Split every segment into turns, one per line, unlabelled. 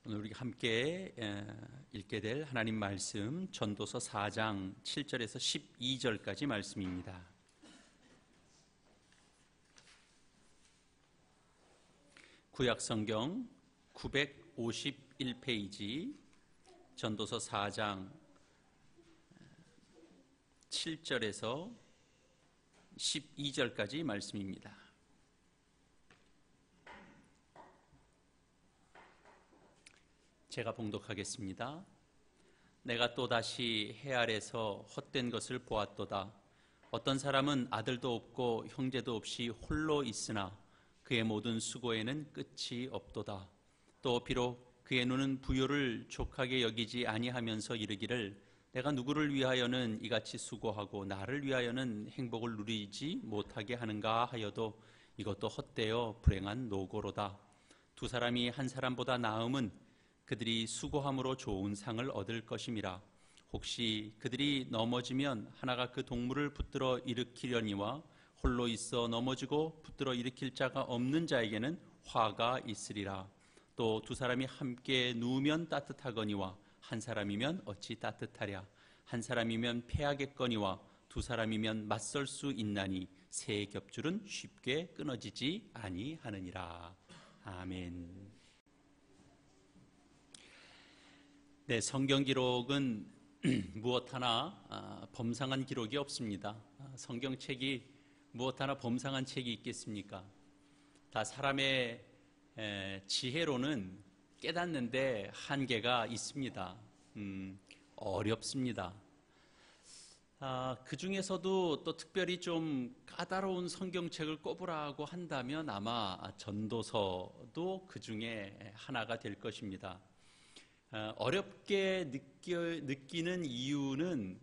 오늘 우리가 함께 읽게 될 하나님 말씀 전도서 4장 7절에서 12절까지 말씀입니다. 구약성경 951페이지 전도서 4장 7절에서 12절까지 말씀입니다. 제가 봉독하겠습니다. 내가 또다시 해 아래서 헛된 것을 보았도다. 어떤 사람은 아들도 없고 형제도 없이 홀로 있으나 그의 모든 수고에는 끝이 없도다. 또 비록 그의 눈은 부요를 족하게 여기지 아니하면서 이르기를 내가 누구를 위하여는 이같이 수고하고 나를 위하여는 행복을 누리지 못하게 하는가 하여도 이것도 헛되어 불행한 노고로다. 두 사람이 한 사람보다 나음은 그들이 수고함으로 좋은 상을 얻을 것임이라. 혹시 그들이 넘어지면 하나가 그 동물을 붙들어 일으키려니와 홀로 있어 넘어지고 붙들어 일으킬 자가 없는 자에게는 화가 있으리라. 또 두 사람이 함께 누우면 따뜻하거니와 한 사람이면 어찌 따뜻하랴. 한 사람이면 패하겠거니와 두 사람이면 맞설 수 있나니 새 겹줄은 쉽게 끊어지지 아니하느니라. 아멘. 네, 성경 기록은 무엇 하나 범상한 기록이 없습니다. 성경책이 무엇 하나 범상한 책이 있겠습니까? 다 사람의 지혜로는 깨닫는데 한계가 있습니다. 어렵습니다. 그 중에서도 또 특별히 좀 까다로운 성경책을 꼽으라고 한다면 아마 전도서도 그 중에 하나가 될 것입니다. 어렵게 느끼는 이유는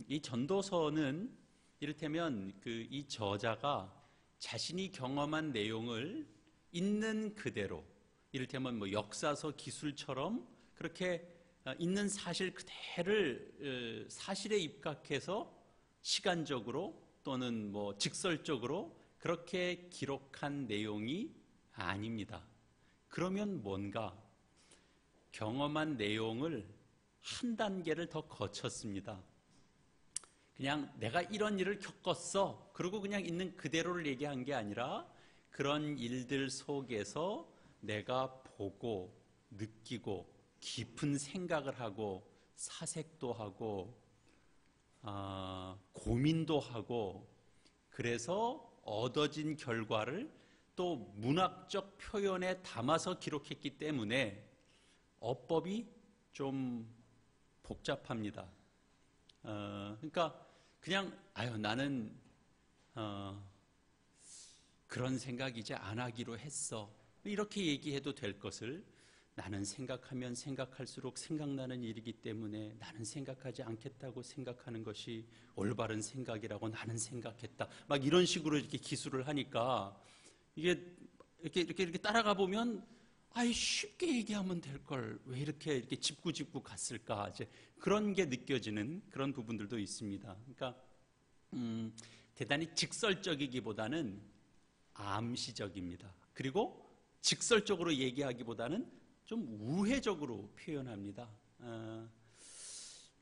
이 전도서는 이를테면 이 저자가 자신이 경험한 내용을 있는 그대로, 이를테면 역사서 기술처럼 그렇게 있는 사실 그대를 사실에 입각해서 시간적으로 또는 직설적으로 그렇게 기록한 내용이 아닙니다. 그러면 뭔가 경험한 내용을 한 단계를 더 거쳤습니다. 그냥 내가 이런 일을 겪었어. 그리고 그냥 있는 그대로를 얘기한 게 아니라 그런 일들 속에서 내가 보고 느끼고 깊은 생각을 하고 사색도 하고 고민도 하고 그래서 얻어진 결과를 또 문학적 표현에 담아서 기록했기 때문에 어법이 좀 복잡합니다. 그러니까 그냥 나는 그런 생각 이제 안 하기로 했어. 이렇게 얘기해도 될 것을 나는 생각하면 생각할수록 생각나는 일이기 때문에 나는 생각하지 않겠다고 생각하는 것이 올바른 생각이라고 나는 생각했다. 막 이런 식으로 이렇게 기술을 하니까 이게 이렇게 따라가 보면 쉽게 얘기하면 될 걸 왜 이렇게 짚고 갔을까? 이제 그런 게 느껴지는 그런 부분들도 있습니다. 그러니까 대단히 직설적이기보다는 암시적입니다. 그리고 직설적으로 얘기하기보다는 좀 우회적으로 표현합니다.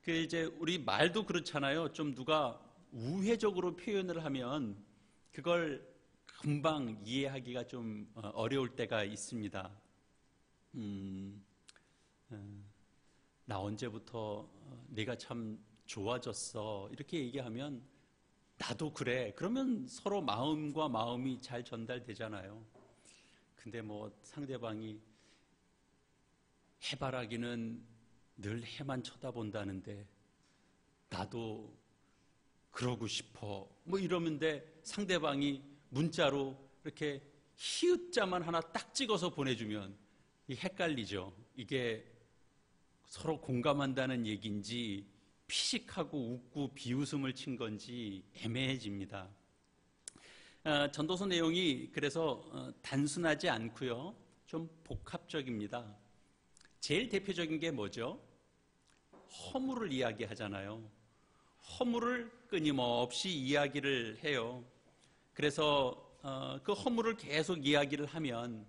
이제 우리 말도 그렇잖아요. 좀 누가 우회적으로 표현을 하면 그걸 금방 이해하기가 좀 어려울 때가 있습니다. 나 언제부터 네가 참 좋아졌어 이렇게 얘기하면 나도 그래. 그러면 서로 마음과 마음이 잘 전달되잖아요. 근데 상대방이 해바라기는 늘 해만 쳐다본다는데 나도 그러고 싶어 이러는데 상대방이 문자로 이렇게 히읗자만 하나 딱 찍어서 보내주면 헷갈리죠. 이게 서로 공감한다는 얘기인지 피식하고 웃고 비웃음을 친 건지 애매해집니다. 전도서 내용이 그래서 단순하지 않고요. 좀 복합적입니다. 제일 대표적인 게 뭐죠? 허물을 이야기하잖아요. 허물을 끊임없이 이야기를 해요. 그래서 그 허물을 계속 이야기를 하면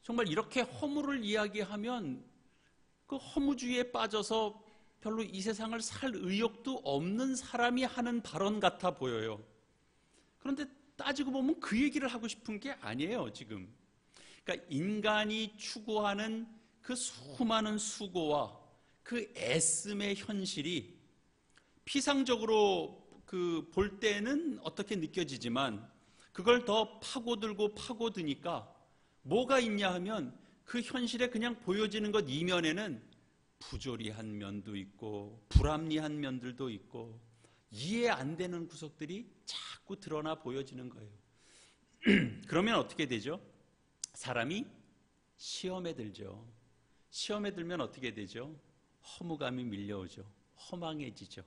정말 이렇게 허물을 이야기하면 그 허무주의에 빠져서 별로 이 세상을 살 의욕도 없는 사람이 하는 발언 같아 보여요. 그런데 따지고 보면 그 얘기를 하고 싶은 게 아니에요, 지금. 그러니까 인간이 추구하는 그 수많은 수고와 그 애씀의 현실이 피상적으로 볼 때는 어떻게 느껴지지만 그걸 더 파고들고 파고드니까 뭐가 있냐 하면 그 현실에 그냥 보여지는 것 이면에는 부조리한 면도 있고 불합리한 면들도 있고 이해 안 되는 구석들이 자꾸 드러나 보여지는 거예요. 그러면 어떻게 되죠? 사람이 시험에 들죠. 시험에 들면 어떻게 되죠? 허무감이 밀려오죠. 허망해지죠.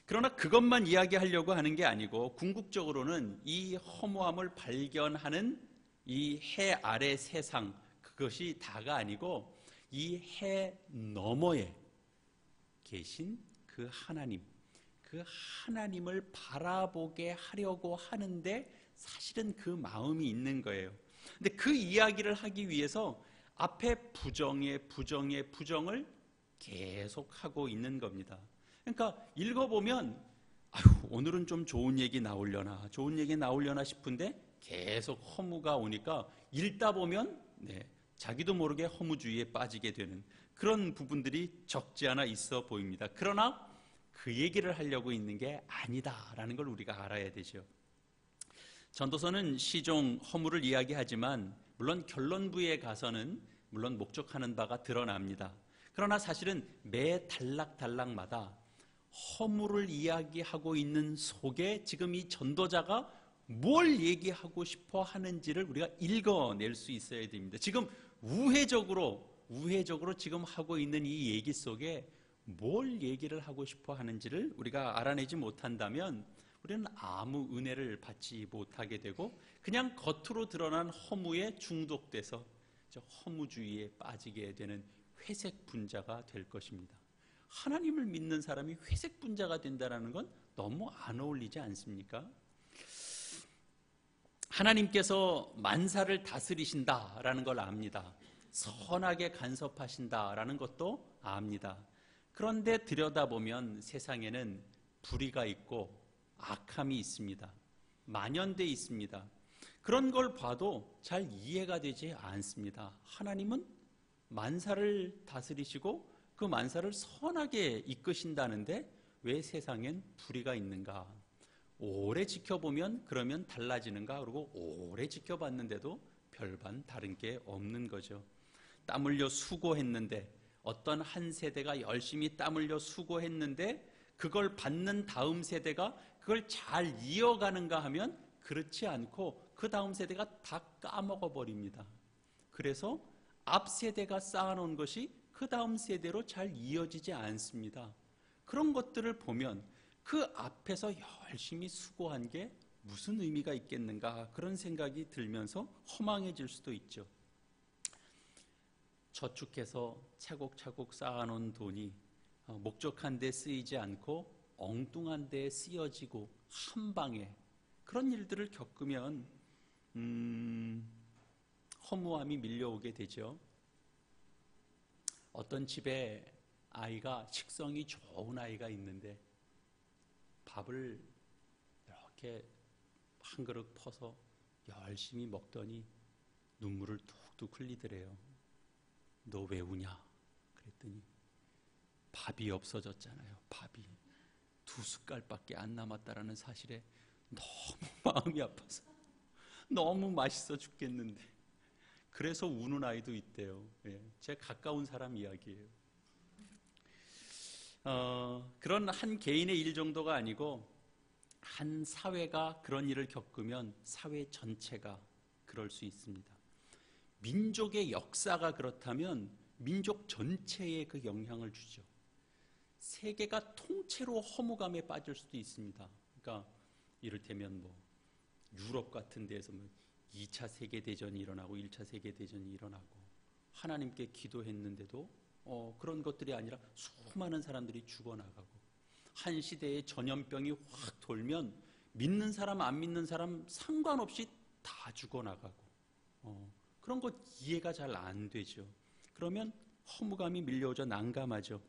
그러나 그것만 이야기하려고 하는 게 아니고 궁극적으로는 이 허무함을 발견하는 이 해 아래 세상, 그것이 다가 아니고 이 해 너머에 계신 그 하나님, 그 하나님을 바라보게 하려고 하는데 사실은 그 마음이 있는 거예요. 근데 그 이야기를 하기 위해서 앞에 부정을 계속하고 있는 겁니다. 그러니까 읽어보면 오늘은 좀 좋은 얘기 나오려나 싶은데 계속 허무가 오니까 읽다 보면 자기도 모르게 허무주의에 빠지게 되는 그런 부분들이 적지 않아 있어 보입니다. 그러나 그 얘기를 하려고 있는 게 아니다라는 걸 우리가 알아야 되죠. 전도서는 시종 허무를 이야기하지만 물론 결론부에 가서는 물론 목적하는 바가 드러납니다. 그러나 사실은 매 단락마다 허무를 이야기하고 있는 속에 지금 이 전도자가 뭘 얘기하고 싶어 하는지를 우리가 읽어낼 수 있어야 됩니다. 지금 우회적으로 지금 하고 있는 이 얘기 속에 뭘 얘기를 하고 싶어 하는지를 우리가 알아내지 못한다면 우리는 아무 은혜를 받지 못하게 되고 그냥 겉으로 드러난 허무에 중독돼서 허무주의에 빠지게 되는 회색 분자가 될 것입니다. 하나님을 믿는 사람이 회색 분자가 된다는 건 너무 안 어울리지 않습니까? 하나님께서 만사를 다스리신다라는 걸 압니다. 선하게 간섭하신다라는 것도 압니다. 그런데 들여다보면 세상에는 불의가 있고 악함이 있습니다. 만연돼 있습니다. 그런 걸 봐도 잘 이해가 되지 않습니다. 하나님은 만사를 다스리시고 그 만사를 선하게 이끄신다는데 왜 세상엔 불의가 있는가? 오래 지켜보면 그러면 달라지는가? 그러고 오래 지켜봤는데도 별반 다른 게 없는 거죠. 땀 흘려 수고했는데 어떤 한 세대가 열심히 땀 흘려 수고했는데 그걸 받는 다음 세대가 그걸 잘 이어가는가 하면 그렇지 않고 그 다음 세대가 다 까먹어 버립니다. 그래서 앞 세대가 쌓아놓은 것이 그 다음 세대로 잘 이어지지 않습니다. 그런 것들을 보면 그 앞에서 열심히 수고한 게 무슨 의미가 있겠는가 그런 생각이 들면서 허망해질 수도 있죠. 저축해서 차곡차곡 쌓아놓은 돈이 목적한 데 쓰이지 않고 엉뚱한 데에 쓰여지고 한 방에 그런 일들을 겪으면 허무함이 밀려오게 되죠. 어떤 집에 아이가 식성이 좋은 아이가 있는데 밥을 이렇게 한 그릇 퍼서 열심히 먹더니 눈물을 툭툭 흘리더래요. 너 왜 우냐? 그랬더니 밥이 없어졌잖아요. 밥이 2숟갈밖에 안 남았다라는 사실에 너무 마음이 아파서 너무 맛있어 죽겠는데 그래서 우는 아이도 있대요. 제 가까운 사람 이야기예요. 그런 한 개인의 일 정도가 아니고 한 사회가 그런 일을 겪으면 사회 전체가 그럴 수 있습니다. 민족의 역사가 그렇다면 민족 전체에 그 영향을 주죠. 세계가 통째로 허무감에 빠질 수도 있습니다. 그러니까 이를테면 유럽 같은 데에서 2차 세계대전이 일어나고 1차 세계대전이 일어나고 하나님께 기도했는데도 그런 것들이 아니라 수많은 사람들이 죽어나가고 한 시대에 전염병이 확 돌면 믿는 사람 안 믿는 사람 상관없이 다 죽어나가고 그런 거 이해가 잘 안 되죠. 그러면 허무감이 밀려오죠. 난감하죠.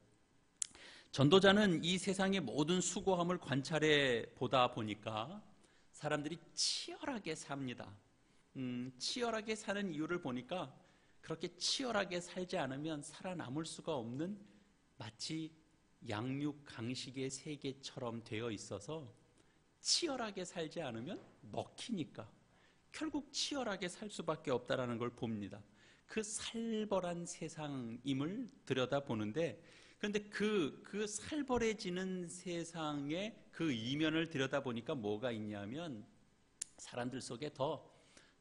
전도자는 이 세상의 모든 수고함을 관찰해 보다 보니까 사람들이 치열하게 삽니다. 치열하게 사는 이유를 보니까 그렇게 치열하게 살지 않으면 살아남을 수가 없는 마치 양육 강식의 세계처럼 되어 있어서 치열하게 살지 않으면 먹히니까 결국 치열하게 살 수밖에 없다는 걸 봅니다. 그 살벌한 세상임을 들여다보는데, 그런데 그 살벌해지는 세상의 그 이면을 들여다보니까 뭐가 있냐면 사람들 속에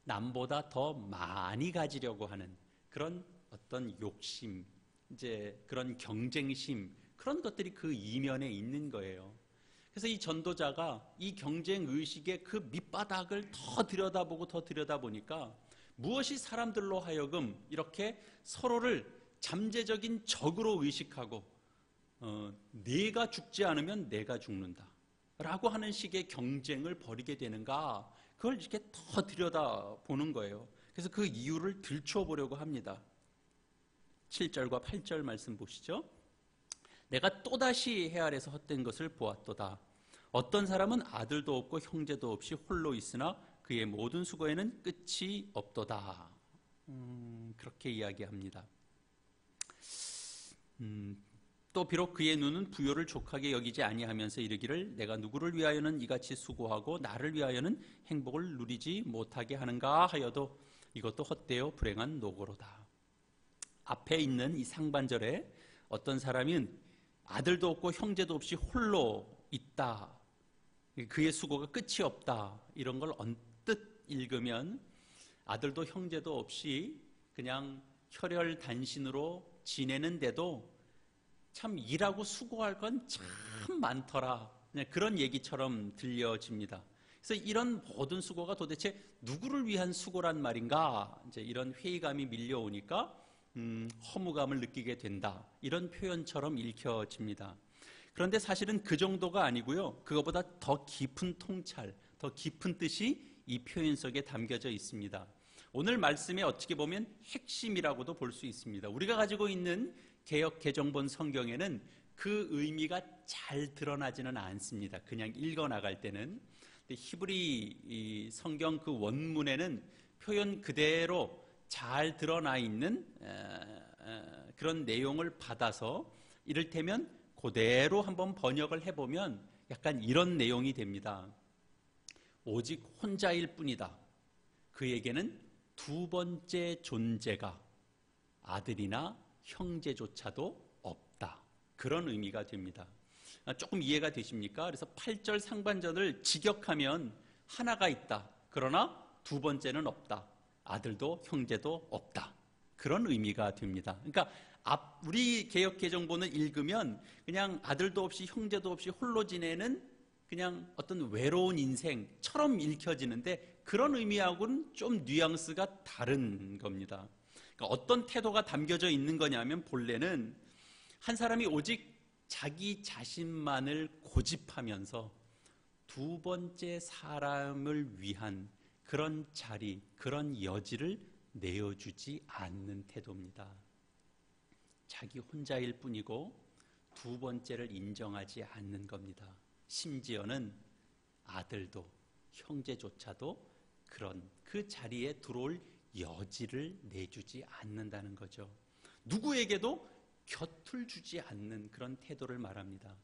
남보다 더 많이 가지려고 하는 그런 어떤 욕심, 이제 그런 경쟁심, 그런 것들이 그 이면에 있는 거예요. 그래서 이 전도자가 이 경쟁 의식의 그 밑바닥을 더 들여다보니까 무엇이 사람들로 하여금 이렇게 서로를 잠재적인 적으로 의식하고 내가 죽지 않으면 내가 죽는다 라고 하는 식의 경쟁을 벌이게 되는가, 그걸 이렇게 더 들여다보는 거예요. 그래서 그 이유를 들춰보려고 합니다. 7절과 8절 말씀 보시죠. 내가 또다시 해 아래서 헛된 것을 보았도다. 어떤 사람은 아들도 없고 형제도 없이 홀로 있으나 그의 모든 수고에는 끝이 없도다. 그렇게 이야기합니다. 또 비록 그의 눈은 부요를 족하게 여기지 아니하면서 이르기를 내가 누구를 위하여는 이같이 수고하고 나를 위하여는 행복을 누리지 못하게 하는가 하여도 이것도 헛되어 불행한 노고로다. 앞에 있는 이 상반절에 어떤 사람은 아들도 없고 형제도 없이 홀로 있다, 그의 수고가 끝이 없다, 이런 걸 언뜻 읽으면 아들도 형제도 없이 그냥 혈혈단신으로 지내는데도 참 일하고 수고할 건 참 많더라, 그런 얘기처럼 들려집니다. 그래서 이런 모든 수고가 도대체 누구를 위한 수고란 말인가, 이제 이런 회의감이 밀려오니까 허무감을 느끼게 된다, 이런 표현처럼 읽혀집니다. 그런데 사실은 그 정도가 아니고요, 그것보다 더 깊은 통찰, 더 깊은 뜻이 이 표현 속에 담겨져 있습니다. 오늘 말씀에 어떻게 보면 핵심이라고도 볼 수 있습니다. 우리가 가지고 있는 개역 개정본 성경에는 그 의미가 잘 드러나지는 않습니다. 그냥 읽어나갈 때는. 히브리 이 성경 그 원문에는 표현 그대로 잘 드러나 있는 그런 내용을 받아서 이를테면 그대로 한번 번역을 해보면 약간 이런 내용이 됩니다. 오직 혼자일 뿐이다. 그에게는 두 번째 존재가 아들이나 형제조차도 없다. 그런 의미가 됩니다. 조금 이해가 되십니까? 그래서 8절 상반절을 직역하면 하나가 있다. 그러나 두 번째는 없다. 아들도 형제도 없다. 그런 의미가 됩니다. 그러니까 우리 개역 개정본을 읽으면 그냥 아들도 없이 형제도 없이 홀로 지내는 그냥 어떤 외로운 인생처럼 읽혀지는데 그런 의미하고는 좀 뉘앙스가 다른 겁니다. 그러니까 어떤 태도가 담겨져 있는 거냐면 본래는 한 사람이 오직 자기 자신만을 고집하면서 두 번째 사람을 위한 그런 자리, 그런 여지를 내어주지 않는 태도입니다. 자기 혼자일 뿐이고 두 번째를 인정하지 않는 겁니다. 심지어는 아들도 형제조차도 그런 그 자리에 들어올 여지를 내주지 않는다는 거죠. 누구에게도 곁을 주지 않는 그런 태도를 말합니다.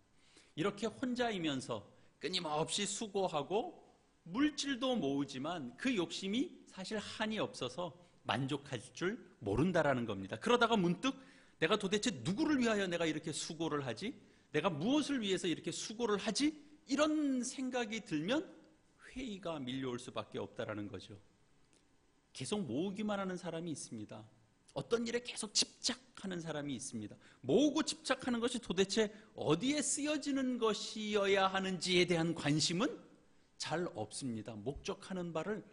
이렇게 혼자이면서 끊임없이 수고하고 물질도 모으지만 그 욕심이 사실 한이 없어서 만족할 줄 모른다라는 겁니다. 그러다가 문득 내가 도대체 누구를 위하여 내가 이렇게 수고를 하지? 내가 무엇을 위해서 이렇게 수고를 하지? 이런 생각이 들면 회의가 밀려올 수밖에 없다라는 거죠. 계속 모으기만 하는 사람이 있습니다. 어떤 일에 계속 집착하는 사람이 있습니다. 모으고 집착하는 것이 도대체 어디에 쓰여지는 것이어야 하는지에 대한 관심은 잘 없습니다. 목적하는 바를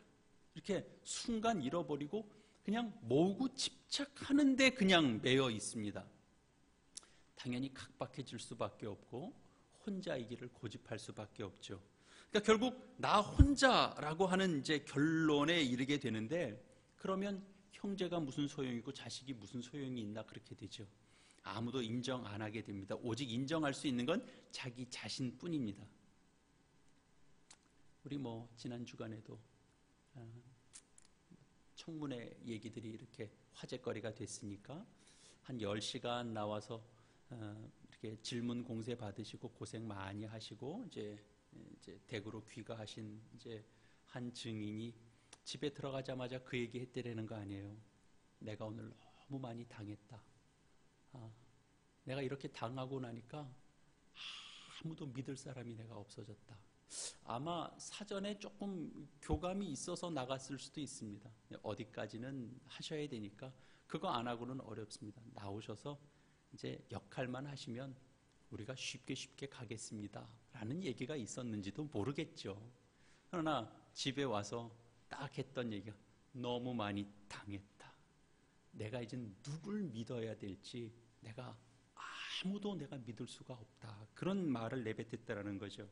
이렇게 순간 잃어버리고 그냥 모으고 집착하는데 그냥 매여 있습니다. 당연히 각박해질 수밖에 없고 혼자이기를 고집할 수밖에 없죠. 그러니까 결국 나 혼자라고 하는 이제 결론에 이르게 되는데, 그러면 형제가 무슨 소용이 있고 자식이 무슨 소용이 있나 그렇게 되죠. 아무도 인정 안 하게 됩니다. 오직 인정할 수 있는 건 자기 자신뿐입니다. 우리 지난 주간에도 청문회 얘기들이 이렇게 화제거리가 됐으니까 한 10시간 나와서 이렇게 질문 공세 받으시고 고생 많이 하시고 이제 댁으로 귀가하신 이제 한 증인이 집에 들어가자마자 그 얘기 했대라는 거 아니에요. 내가 오늘 너무 많이 당했다. 내가 이렇게 당하고 나니까 아무도 믿을 사람이 내가 없어졌다. 아마 사전에 조금 교감이 있어서 나갔을 수도 있습니다. 어디까지는 하셔야 되니까 그거 안 하고는 어렵습니다. 나오셔서 이제 역할만 하시면 우리가 쉽게 가겠습니다 라는 얘기가 있었는지도 모르겠죠. 그러나 집에 와서 딱 했던 얘기가 너무 많이 당했다. 내가 이제 누굴 믿어야 될지 아무도 내가 믿을 수가 없다. 그런 말을 내뱉었다라는 거죠.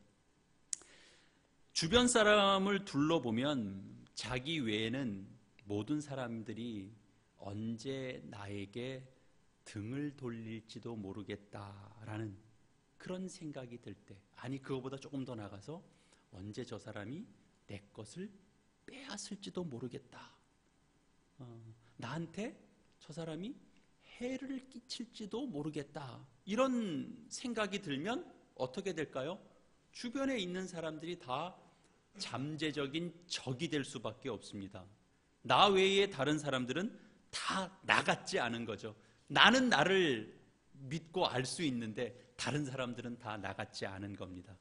주변 사람을 둘러보면 자기 외에는 모든 사람들이 언제 나에게 등을 돌릴지도 모르겠다라는 그런 생각이 들 때, 아니 그거보다 조금 더 나가서 언제 저 사람이 내 것을 빼앗을지도 모르겠다. 나한테 저 사람이 해를 끼칠지도 모르겠다. 이런 생각이 들면 어떻게 될까요? 주변에 있는 사람들이 다 잠재적인 적이 될 수밖에 없습니다. 나 외에 다른 사람들은 다 나 같지 않은 거죠. 나는 나를 믿고 알 수 있는데 다른 사람들은 다 나 같지 않은 겁니다.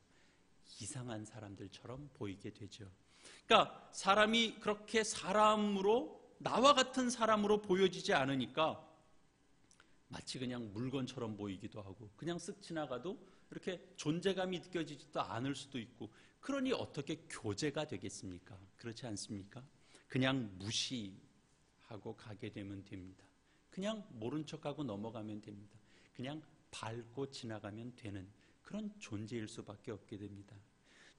이상한 사람들처럼 보이게 되죠. 그러니까 사람이 그렇게 사람으로, 나와 같은 사람으로 보여지지 않으니까 마치 그냥 물건처럼 보이기도 하고 그냥 쓱 지나가도 이렇게 존재감이 느껴지지도 않을 수도 있고, 그러니 어떻게 교제가 되겠습니까? 그렇지 않습니까? 그냥 무시하고 가게 되면 됩니다. 그냥 모른 척하고 넘어가면 됩니다. 그냥 밟고 지나가면 되는 그런 존재일 수밖에 없게 됩니다.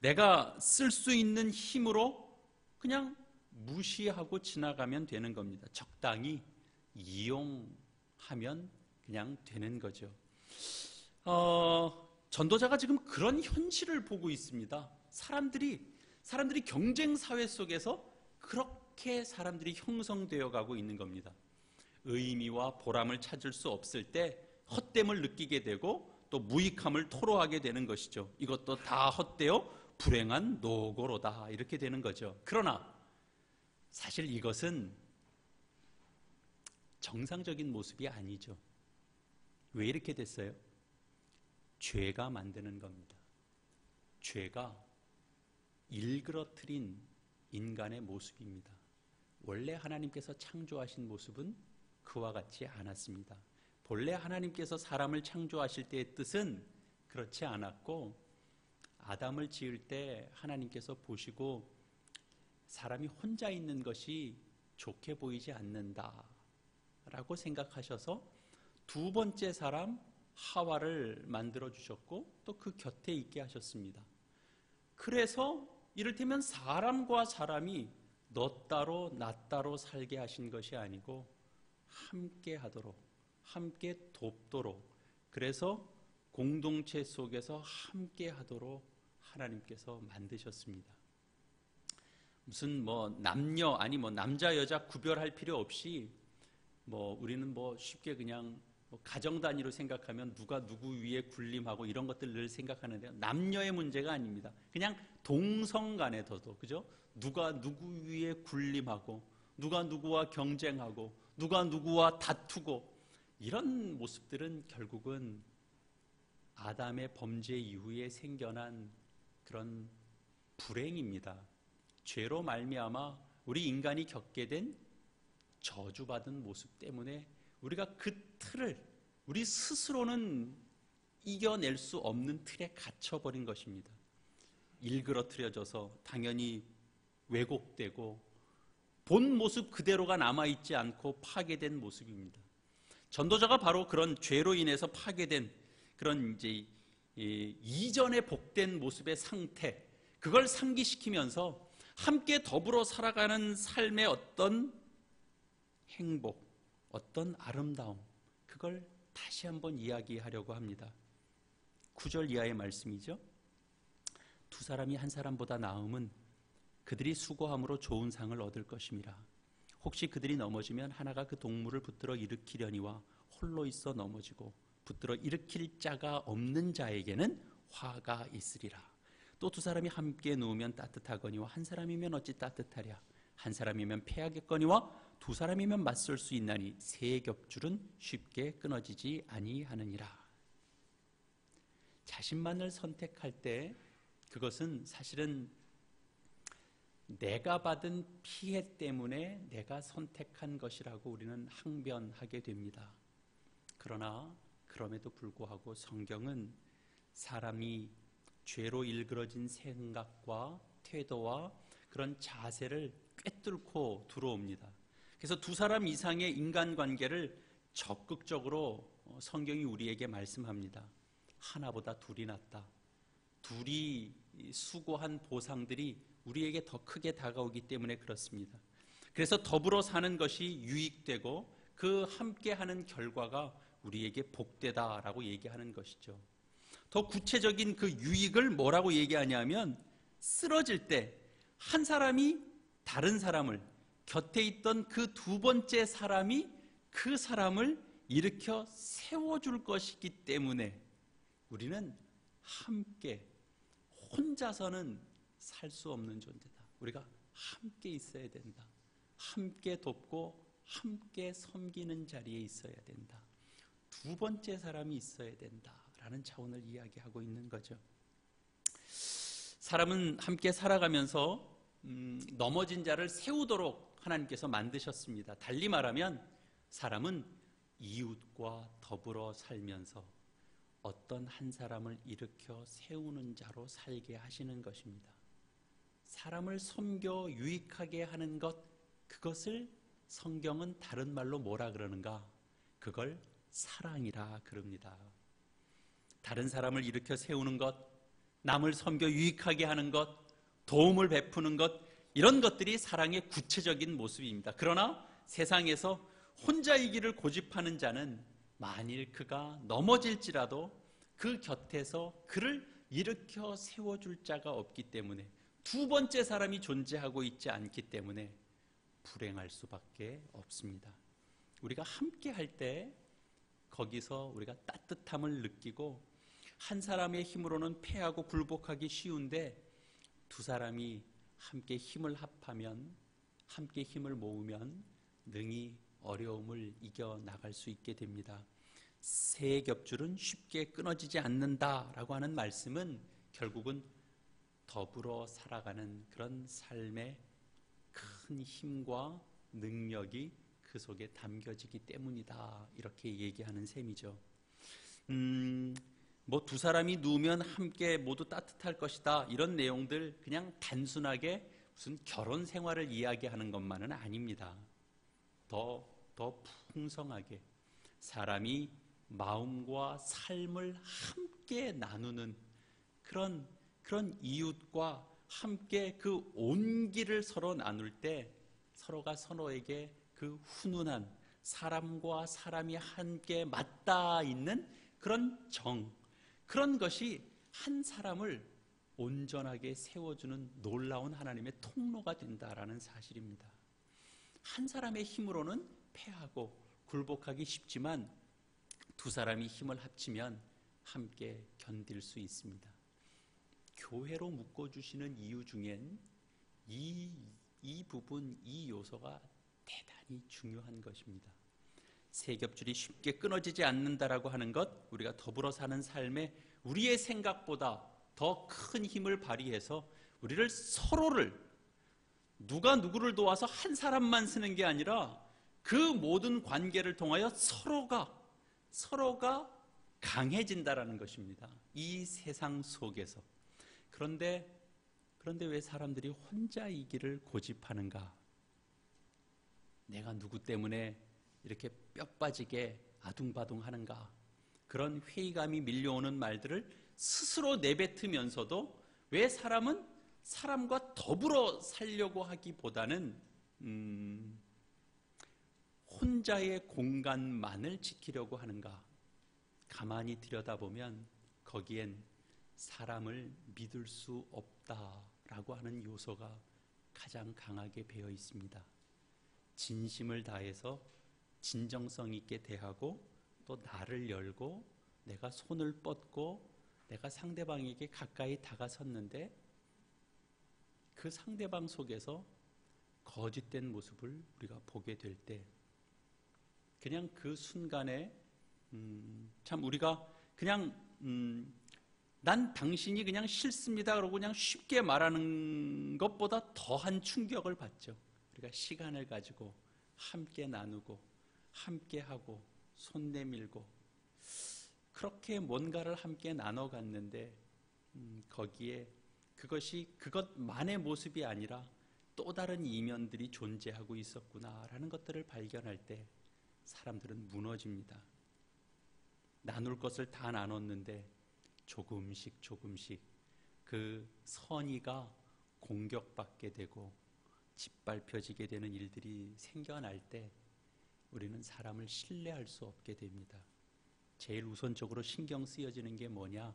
내가 쓸 수 있는 힘으로 그냥 무시하고 지나가면 되는 겁니다. 적당히 이용하면 그냥 되는 거죠. 전도자가 지금 그런 현실을 보고 있습니다. 사람들이 경쟁 사회 속에서 그렇게 사람들이 형성되어 가고 있는 겁니다. 의미와 보람을 찾을 수 없을 때 헛됨을 느끼게 되고 또 무익함을 토로하게 되는 것이죠. 이것도 다 헛되어 불행한 노고로다, 이렇게 되는 거죠. 그러나 사실 이것은 정상적인 모습이 아니죠. 왜 이렇게 됐어요? 죄가 만드는 겁니다. 죄가 일그러뜨린 인간의 모습입니다. 원래 하나님께서 창조하신 모습은 그와 같지 않았습니다. 본래 하나님께서 사람을 창조하실 때의 뜻은 그렇지 않았고, 아담을 지을 때 하나님께서 보시고 사람이 혼자 있는 것이 좋게 보이지 않는다라고 생각하셔서 두 번째 사람 하와를 만들어 주셨고 또 그 곁에 있게 하셨습니다. 그래서 이를테면 사람과 사람이 너 따로 나 따로 살게 하신 것이 아니고 함께 하도록, 함께 돕도록, 그래서 공동체 속에서 함께 하도록 하나님께서 만드셨습니다. 무슨 남녀, 아니 남자 여자 구별할 필요 없이 우리는 쉽게 그냥 가정 단위로 생각하면 누가 누구 위에 군림하고 이런 것들 늘 생각하는데요. 남녀의 문제가 아닙니다. 그냥 동성 간에서도, 그죠? 누가 누구 위에 군림하고 누가 누구와 경쟁하고 누가 누구와 다투고, 이런 모습들은 결국은 아담의 범죄 이후에 생겨난 그런 불행입니다. 죄로 말미암아 우리 인간이 겪게 된 저주받은 모습 때문에 우리가 그 틀을 우리 스스로는 이겨낼 수 없는 틀에 갇혀버린 것입니다. 일그러뜨려져서 당연히 왜곡되고 본 모습 그대로가 남아있지 않고 파괴된 모습입니다. 전도자가 바로 그런 죄로 인해서 파괴된 그런 이제 이전에 복된 모습의 상태, 그걸 상기시키면서 함께 더불어 살아가는 삶의 어떤 행복, 어떤 아름다움, 그걸 다시 한번 이야기하려고 합니다. 9절 이하의 말씀이죠. 두 사람이 한 사람보다 나음은 그들이 수고함으로 좋은 상을 얻을 것임이라. 혹시 그들이 넘어지면 하나가 그 동물을 붙들어 일으키려니와 홀로 있어 넘어지고 붙들어 일으킬 자가 없는 자에게는 화가 있으리라. 또 두 사람이 함께 누우면 따뜻하거니와 한 사람이면 어찌 따뜻하랴. 한 사람이면 패하겠거니와 두 사람이면 맞설 수 있나니 세 겹줄은 쉽게 끊어지지 아니하느니라. 자신만을 선택할 때 그것은 사실은 내가 받은 피해 때문에 내가 선택한 것이라고 우리는 항변하게 됩니다. 그러나 그럼에도 불구하고 성경은 사람이 죄로 일그러진 생각과 태도와 그런 자세를 꿰뚫고 들어옵니다. 그래서 두 사람 이상의 인간관계를 적극적으로 성경이 우리에게 말씀합니다. 하나보다 둘이 낫다. 둘이 수고한 보상들이 우리에게 더 크게 다가오기 때문에 그렇습니다. 그래서 더불어 사는 것이 유익되고 그 함께하는 결과가 우리에게 복되다라고 얘기하는 것이죠. 더 구체적인 그 유익을 뭐라고 얘기하냐면 쓰러질 때 한 사람이 다른 사람을, 곁에 있던 그 두 번째 사람이 그 사람을 일으켜 세워줄 것이기 때문에 우리는 함께, 혼자서는 살 수 없는 존재다. 우리가 함께 있어야 된다. 함께 돕고 함께 섬기는 자리에 있어야 된다. 두 번째 사람이 있어야 된다라는 차원을 이야기하고 있는 거죠. 사람은 함께 살아가면서 넘어진 자를 세우도록 하나님께서 만드셨습니다. 달리 말하면 사람은 이웃과 더불어 살면서 어떤 한 사람을 일으켜 세우는 자로 살게 하시는 것입니다. 사람을 섬겨 유익하게 하는 것, 그것을 성경은 다른 말로 뭐라 그러는가? 그걸 사랑이라 그럽니다. 다른 사람을 일으켜 세우는 것, 남을 섬겨 유익하게 하는 것, 도움을 베푸는 것, 이런 것들이 사랑의 구체적인 모습입니다. 그러나 세상에서 혼자이기를 고집하는 자는 만일 그가 넘어질지라도 그 곁에서 그를 일으켜 세워줄 자가 없기 때문에, 두 번째 사람이 존재하고 있지 않기 때문에 불행할 수밖에 없습니다. 우리가 함께 할 때 거기서 우리가 따뜻함을 느끼고, 한 사람의 힘으로는 패하고 굴복하기 쉬운데 두 사람이 함께 힘을 합하면, 함께 힘을 모으면 능히 어려움을 이겨나갈 수 있게 됩니다. 세 겹줄은 쉽게 끊어지지 않는다라고 하는 말씀은 결국은 더불어 살아가는 그런 삶의 큰 힘과 능력이 그 속에 담겨지기 때문이다, 이렇게 얘기하는 셈이죠. 뭐 두 사람이 누우면 함께 모두 따뜻할 것이다, 이런 내용들 그냥 단순하게 무슨 결혼 생활을 이야기하는 것만은 아닙니다. 더 풍성하게 사람이 마음과 삶을 함께 나누는 그런 이웃과 함께 그 온기를 서로 나눌 때 서로가 서로에게 그 훈훈한, 사람과 사람이 함께 맞닿아 있는 그런 그런 것이 한 사람을 온전하게 세워주는 놀라운 하나님의 통로가 된다라는 사실입니다. 한 사람의 힘으로는 패하고 굴복하기 쉽지만 두 사람이 힘을 합치면 함께 견딜 수 있습니다. 교회로 묶어주시는 이유 중엔 이 부분, 이 요소가 대단히 중요한 것입니다. 세 겹줄이 쉽게 끊어지지 않는다라고 하는 것, 우리가 더불어 사는 삶에 우리의 생각보다 더 큰 힘을 발휘해서 우리를, 서로를, 누가 누구를 도와서 한 사람만 쓰는 게 아니라 그 모든 관계를 통하여 서로가 강해진다라는 것입니다. 이 세상 속에서. 그런데 왜 사람들이 혼자이기를 고집하는가? 내가 누구 때문에 이렇게 뼈 빠지게 아둥바둥하는가? 그런 회의감이 밀려오는 말들을 스스로 내뱉으면서도 왜 사람은 사람과 더불어 살려고 하기보다는 혼자의 공간만을 지키려고 하는가? 가만히 들여다보면 거기엔 사람을 믿을 수 없다라고 하는 요소가 가장 강하게 배어 있습니다. 진심을 다해서 진정성 있게 대하고 또 나를 열고 내가 손을 뻗고 내가 상대방에게 가까이 다가섰는데 그 상대방 속에서 거짓된 모습을 우리가 보게 될 때 그냥 그 순간에 참 우리가 그냥 난 당신이 그냥 싫습니다 그러고 그냥 쉽게 말하는 것보다 더한 충격을 받죠. 우리가 시간을 가지고 함께 나누고 함께 하고 손 내밀고 그렇게 뭔가를 함께 나눠 갔는데 거기에 그것이 그것만의 모습이 아니라 또 다른 이면들이 존재하고 있었구나라는 것들을 발견할 때 사람들은 무너집니다. 나눌 것을 다 나눴는데 조금씩 그 선의가 공격받게 되고 짓밟혀지게 되는 일들이 생겨날 때 우리는 사람을 신뢰할 수 없게 됩니다. 제일 우선적으로 신경 쓰여지는 게 뭐냐?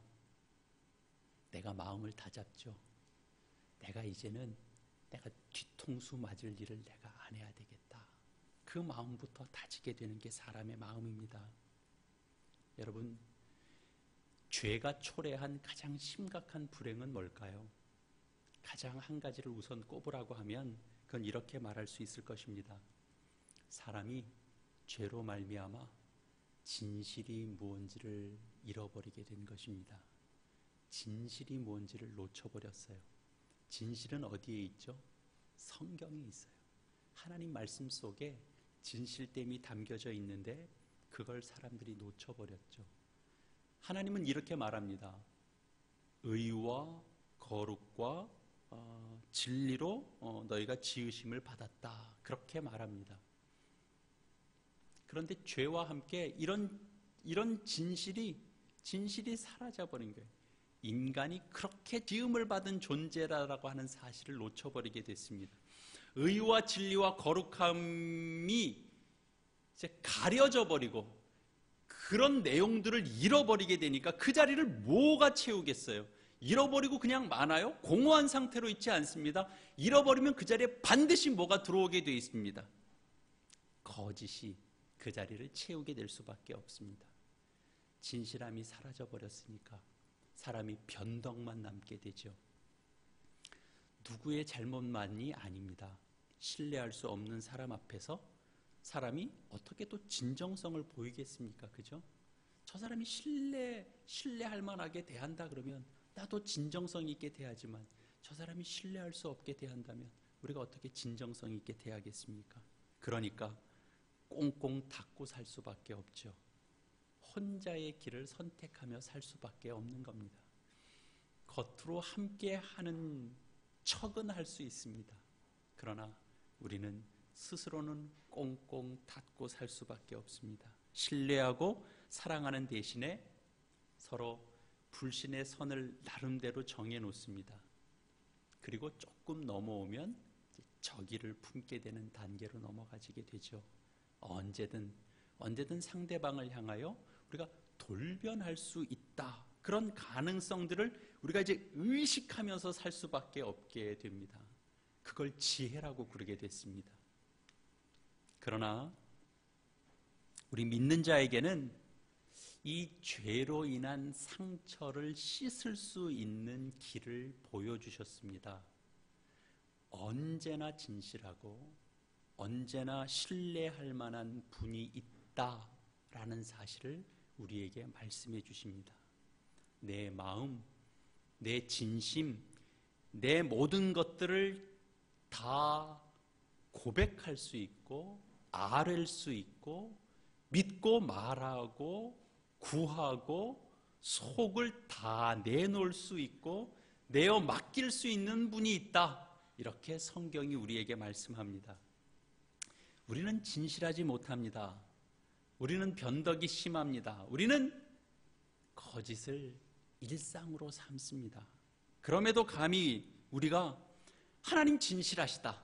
내가 마음을 다잡죠. 내가 이제는 내가 뒤통수 맞을 일을 내가 안 해야 되겠다. 그 마음부터 다지게 되는 게 사람의 마음입니다. 여러분, 죄가 초래한 가장 심각한 불행은 뭘까요? 가장 한 가지를 우선 꼽으라고 하면 그건 이렇게 말할 수 있을 것입니다. 사람이 죄로 말미암아 진실이 무언지를 잃어버리게 된 것입니다. 진실이 무언지를 놓쳐버렸어요. 진실은 어디에 있죠? 성경에 있어요. 하나님 말씀 속에 진실됨이 담겨져 있는데 그걸 사람들이 놓쳐버렸죠. 하나님은 이렇게 말합니다. 의와 거룩과 진리로 너희가 지으심을 받았다. 그렇게 말합니다. 그런데 죄와 함께 이런 진실이 사라져버린 거예요. 인간이 그렇게 지음을 받은 존재라고 하는 사실을 놓쳐버리게 됐습니다. 의와 진리와 거룩함이 이제 가려져 버리고 그런 내용들을 잃어버리게 되니까 그 자리를 뭐가 채우겠어요? 잃어버리고 그냥 많아요? 공허한 상태로 있지 않습니다. 잃어버리면 그 자리에 반드시 뭐가 들어오게 되어 있습니다. 거짓이 그 자리를 채우게 될 수밖에 없습니다. 진실함이 사라져 버렸으니까 사람이 변덕만 남게 되죠. 누구의 잘못만이 아닙니다. 신뢰할 수 없는 사람 앞에서 사람이 어떻게 또 진정성을 보이겠습니까? 그죠? 저 사람이 신뢰할 만하게 대한다 그러면 나도 진정성 있게 대하지만 저 사람이 신뢰할 수 없게 대한다면 우리가 어떻게 진정성 있게 대하겠습니까? 그러니까 꽁꽁 닫고 살 수밖에 없죠. 혼자의 길을 선택하며 살 수밖에 없는 겁니다. 겉으로 함께 하는 척은 할 수 있습니다. 그러나 우리는 스스로는 꽁꽁 닫고 살 수밖에 없습니다. 신뢰하고 사랑하는 대신에 서로 불신의 선을 나름대로 정해놓습니다. 그리고 조금 넘어오면 적의를 품게 되는 단계로 넘어가지게 되죠. 언제든 상대방을 향하여 우리가 돌변할 수 있다. 그런 가능성들을 우리가 이제 의식하면서 살 수밖에 없게 됩니다. 그걸 지혜라고 부르게 됐습니다. 그러나 우리 믿는 자에게는 이 죄로 인한 상처를 씻을 수 있는 길을 보여주셨습니다. 언제나 진실하고 언제나 신뢰할 만한 분이 있다라는 사실을 우리에게 말씀해 주십니다. 내 마음, 내 진심, 내 모든 것들을 다 고백할 수 있고 아뢰일 수 있고 믿고 말하고 구하고 속을 다 내놓을 수 있고 내어 맡길 수 있는 분이 있다. 이렇게 성경이 우리에게 말씀합니다. 우리는 진실하지 못합니다. 우리는 변덕이 심합니다. 우리는 거짓을 일상으로 삼습니다. 그럼에도 감히 우리가 하나님 진실하시다.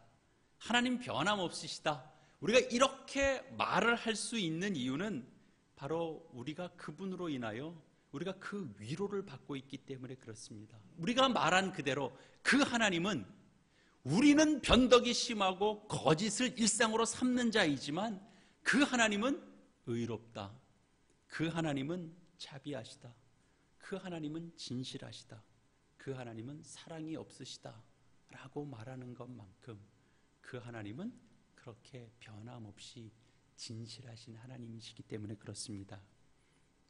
하나님 변함없으시다. 우리가 이렇게 말을 할 수 있는 이유는 바로 우리가 그분으로 인하여 우리가 그 위로를 받고 있기 때문에 그렇습니다. 우리가 말한 그대로 그 하나님은 우리는 변덕이 심하고 거짓을 일상으로 삼는 자이지만 그 하나님은 의롭다. 그 하나님은 자비하시다. 그 하나님은 진실하시다. 그 하나님은 사랑이 없으시다 라고 말하는 것만큼 그 하나님은 그렇게 변함없이 진실하신 하나님이시기 때문에 그렇습니다.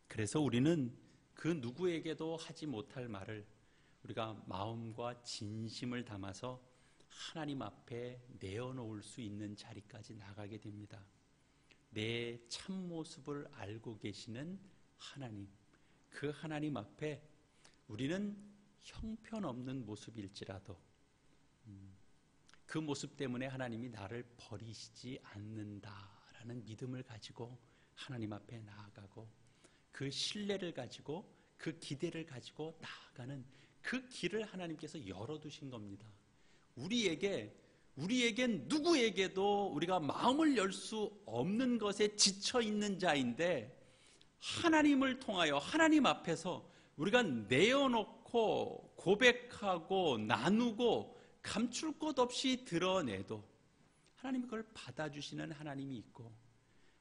그래서 우리는 그 누구에게도 하지 못할 말을 우리가 마음과 진심을 담아서 하나님 앞에 내어놓을 수 있는 자리까지 나가게 됩니다. 내 참모습을 알고 계시는 하나님, 그 하나님 앞에 우리는 형편없는 모습일지라도 그 모습 때문에 하나님이 나를 버리시지 않는다라는 믿음을 가지고 하나님 앞에 나아가고 그 신뢰를 가지고 그 기대를 가지고 나아가는 그 길을 하나님께서 열어두신 겁니다. 우리에겐 누구에게도 우리가 마음을 열 수 없는 것에 지쳐 있는 자인데 하나님을 통하여 하나님 앞에서 우리가 내어놓고 고백하고 나누고 감출 것 없이 드러내도 하나님이 그걸 받아주시는 하나님이 있고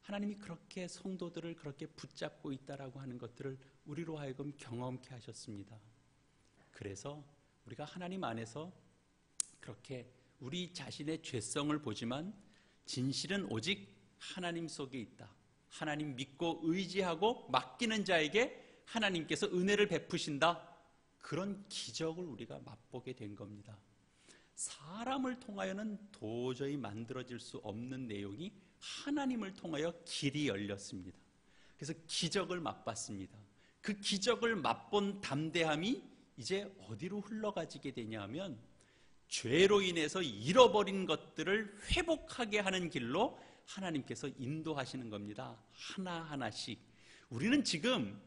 하나님이 그렇게 성도들을 그렇게 붙잡고 있다라고 하는 것들을 우리로 하여금 경험케 하셨습니다. 그래서 우리가 하나님 안에서 그렇게 우리 자신의 죄성을 보지만 진실은 오직 하나님 속에 있다. 하나님 믿고 의지하고 맡기는 자에게 하나님께서 은혜를 베푸신다. 그런 기적을 우리가 맛보게 된 겁니다. 사람을 통하여는 도저히 만들어질 수 없는 내용이 하나님을 통하여 길이 열렸습니다. 그래서 기적을 맛봤습니다. 그 기적을 맛본 담대함이 이제 어디로 흘러가지게 되냐 하면 죄로 인해서 잃어버린 것들을 회복하게 하는 길로 하나님께서 인도하시는 겁니다. 하나하나씩. 우리는 지금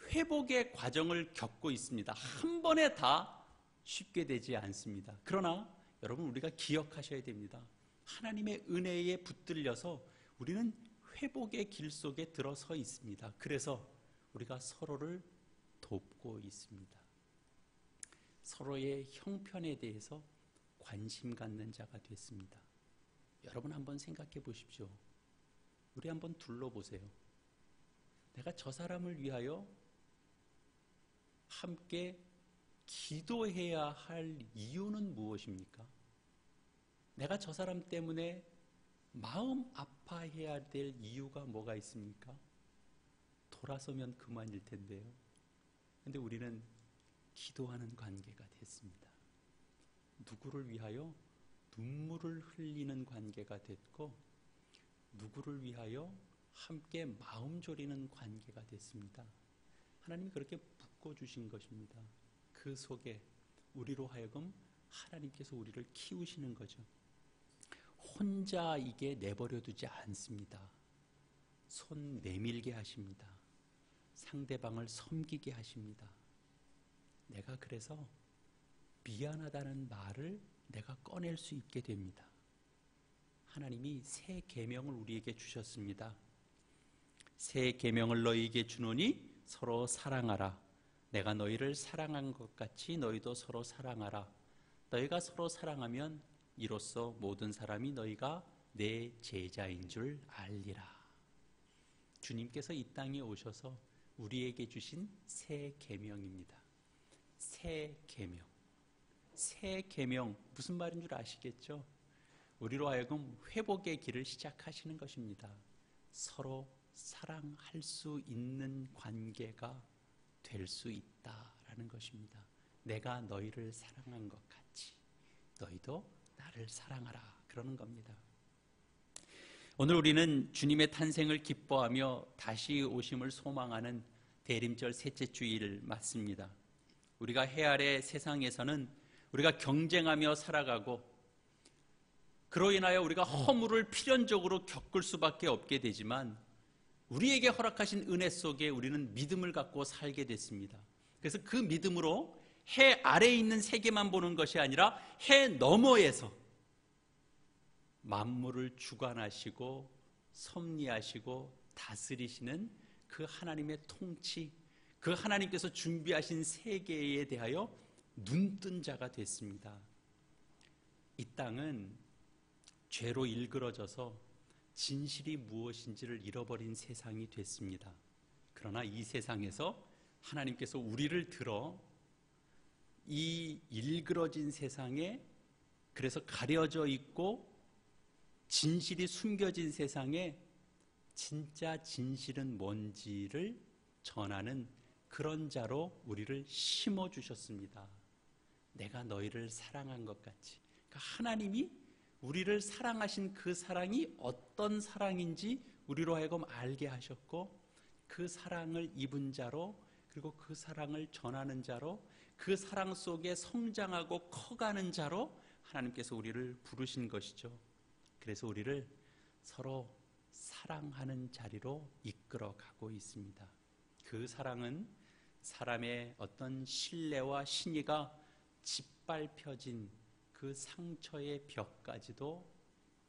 회복의 과정을 겪고 있습니다. 한 번에 다 쉽게 되지 않습니다. 그러나 여러분 우리가 기억하셔야 됩니다. 하나님의 은혜에 붙들려서 우리는 회복의 길 속에 들어서 있습니다. 그래서 우리가 서로를 돕고 있습니다. 서로의 형편에 대해서 관심 갖는 자가 됐습니다. 여러분 한번 생각해 보십시오. 우리 한번 둘러보세요. 내가 저 사람을 위하여 함께 기도해야 할 이유는 무엇입니까? 내가 저 사람 때문에 마음 아파해야 될 이유가 뭐가 있습니까? 돌아서면 그만일 텐데요. 그런데 우리는 기도하는 관계가 됐습니다. 누구를 위하여 눈물을 흘리는 관계가 됐고 누구를 위하여 함께 마음 졸이는 관계가 됐습니다. 하나님이 그렇게 묶어주신 것입니다. 그 속에 우리로 하여금 하나님께서 우리를 키우시는 거죠. 혼자이게 내버려 두지 않습니다. 손 내밀게 하십니다. 상대방을 섬기게 하십니다. 내가 그래서 미안하다는 말을 내가 꺼낼 수 있게 됩니다. 하나님이 새 계명을 우리에게 주셨습니다. 새 계명을 너희에게 주노니 서로 사랑하라. 내가 너희를 사랑한 것 같이 너희도 서로 사랑하라. 너희가 서로 사랑하면 이로써 모든 사람이 너희가 내 제자인 줄 알리라. 주님께서 이 땅에 오셔서 우리에게 주신 새 계명입니다. 새 계명. 새 계명 무슨 말인 줄 아시겠죠? 우리로 하여금 회복의 길을 시작하시는 것입니다. 서로 사랑할 수 있는 관계가 될 수 있다라는 것입니다. 내가 너희를 사랑한 것 같이 너희도 나를 사랑하라 그러는 겁니다. 오늘 우리는 주님의 탄생을 기뻐하며 다시 오심을 소망하는 대림절 셋째 주일을 맞습니다. 우리가 해 아래 세상에서는 우리가 경쟁하며 살아가고 그로 인하여 우리가 허물을 필연적으로 겪을 수밖에 없게 되지만 우리에게 허락하신 은혜 속에 우리는 믿음을 갖고 살게 됐습니다. 그래서 그 믿음으로 해 아래에 있는 세계만 보는 것이 아니라 해 너머에서 만물을 주관하시고 섭리하시고 다스리시는 그 하나님의 통치, 그 하나님께서 준비하신 세계에 대하여 눈뜬 자가 됐습니다. 이 땅은 죄로 일그러져서 진실이 무엇인지를 잃어버린 세상이 됐습니다. 그러나 이 세상에서 하나님께서 우리를 들어 이 일그러진 세상에, 그래서 가려져 있고 진실이 숨겨진 세상에 진짜 진실은 뭔지를 전하는 그런 자로 우리를 심어주셨습니다. 내가 너희를 사랑한 것 같이. 그러니까 하나님이 우리를 사랑하신 그 사랑이 어떤 사랑인지 우리로 하여금 알게 하셨고, 그 사랑을 입은 자로, 그리고 그 사랑을 전하는 자로, 그 사랑 속에 성장하고 커가는 자로 하나님께서 우리를 부르신 것이죠. 그래서 우리를 서로 사랑하는 자리로 이끌어가고 있습니다. 그 사랑은 사람의 어떤 신뢰와 신의가 짓밟혀진 그 상처의 벽까지도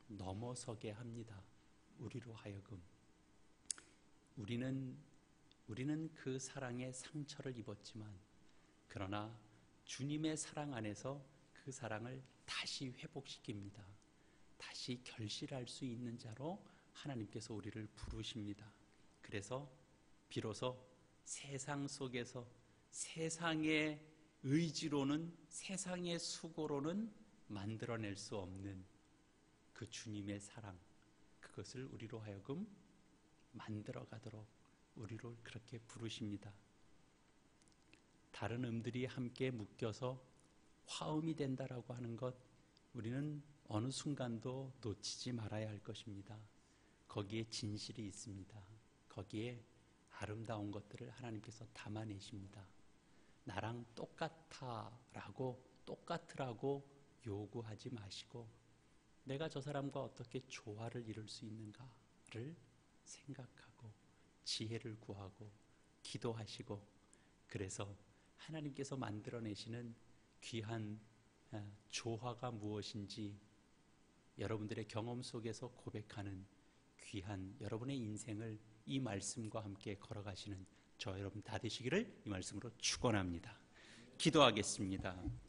넘어서게 합니다. 우리로 하여금. 우리는 그 사랑의 상처를 입었지만, 그러나 주님의 사랑 안에서 그 사랑을 다시 회복시킵니다. 다시 결실할 수 있는 자로 하나님께서 우리를 부르십니다. 그래서 비로소 세상 속에서 세상의 의지로는, 세상의 수고로는 만들어낼 수 없는 그 주님의 사랑, 그것을 우리로 하여금 만들어가도록 우리를 그렇게 부르십니다. 다른 음들이 함께 묶여서 화음이 된다라고 하는 것, 우리는 어느 순간도 놓치지 말아야 할 것입니다. 거기에 진실이 있습니다. 거기에 아름다운 것들을 하나님께서 담아내십니다. 나랑 똑같으라고 요구하지 마시고, 내가 저 사람과 어떻게 조화를 이룰 수 있는가를 생각하고 지혜를 구하고 기도하시고, 그래서 하나님께서 만들어내시는 귀한 조화가 무엇인지 여러분들의 경험 속에서 고백하는 귀한 여러분의 인생을 이 말씀과 함께 걸어가시는 저 여러분 다 되시기를 이 말씀으로 축원합니다. 기도하겠습니다.